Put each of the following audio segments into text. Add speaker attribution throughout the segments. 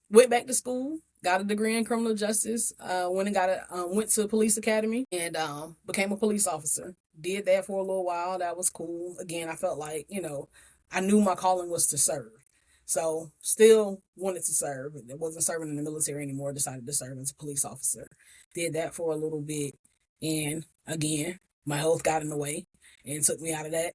Speaker 1: went back to school, got a degree in criminal justice, went to police academy and became a police officer. Did that for a little while. That was cool. Again, I felt like, I knew my calling was to serve. So still wanted to serve. I wasn't serving in the military anymore. Decided to serve as a police officer. Did that for a little bit. And again, my health got in the way and took me out of that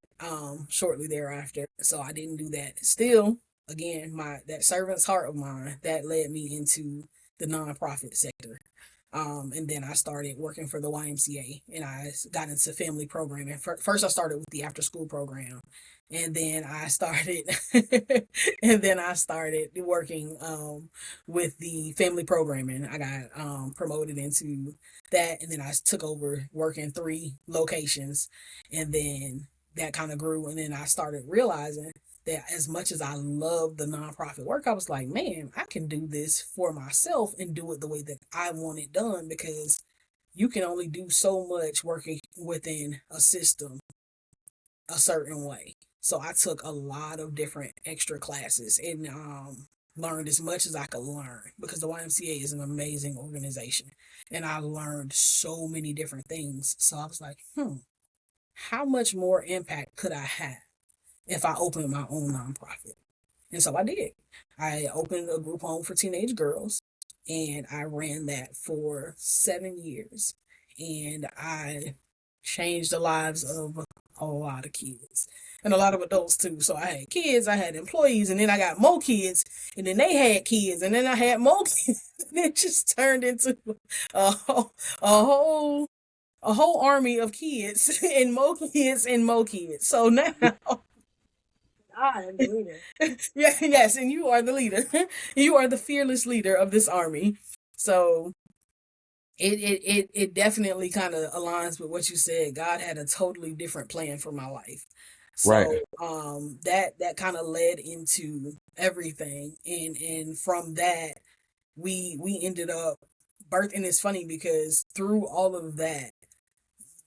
Speaker 1: shortly thereafter. So I didn't do that. Still, again, my that servant's heart of mine that led me into the nonprofit sector. And then I started working for the YMCA and I got into family programming. First, I started with the after school program, and then I started, and then I started working with the family programming. I got promoted into that, and then I took over working 3 locations, and then that kind of grew, and then I started realizing that as much as I love the nonprofit work, I was like, man, I can do this for myself and do it the way that I want it done because you can only do so much working within a system a certain way. So I took a lot of different extra classes and learned as much as I could learn because the YMCA is an amazing organization. And I learned so many different things. So I was like, how much more impact could I have if I opened my own nonprofit? And so I did. I opened a group home for teenage girls and I ran that for 7 years. And I changed the lives of a lot of kids and a lot of adults too. So I had kids, I had employees, and then I got more kids, and then they had kids, and then I had more kids. And it just turned into a whole, a whole a whole army of kids and more kids and more kids. So now
Speaker 2: I am the leader.
Speaker 1: yeah, yes, and you are the leader. You are the fearless leader of this army. So it definitely kind of aligns with what you said. God had a totally different plan for my life.
Speaker 3: Right.
Speaker 1: So that kind of led into everything, and from that we ended up birth. And it's funny because through all of that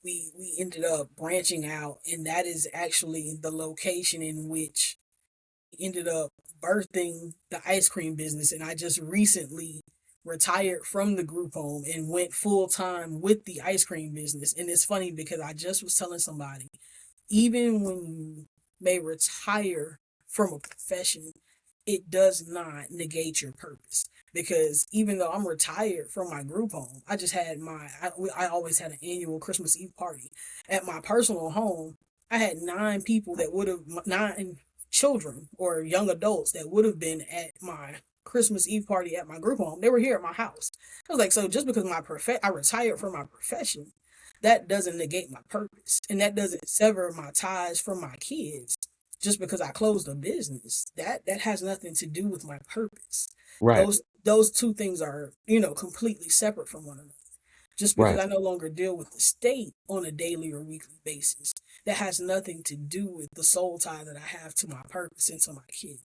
Speaker 1: we ended up branching out, and that is actually the location in which we ended up birthing the ice cream business. And I just recently retired from the group home and went full time with the ice cream business. And it's funny because I just was telling somebody, even when you may retire from a profession, it does not negate your purpose. Because even though I'm retired from my group home, I just had I always had an annual Christmas Eve party. At my personal home, I had 9 people that would have, 9 children or young adults that would have been at my Christmas Eve party at my group home. They were here at my house. I was like, so just because I retired from my profession, that doesn't negate my purpose, and that doesn't sever my ties from my kids just because I closed a business. That has nothing to do with my purpose.
Speaker 3: Right.
Speaker 1: Those two things are, completely separate from one another. Just because
Speaker 3: Right.
Speaker 1: I no longer deal with the state on a daily or weekly basis, that has nothing to do with the soul tie that I have to my purpose and to my kids.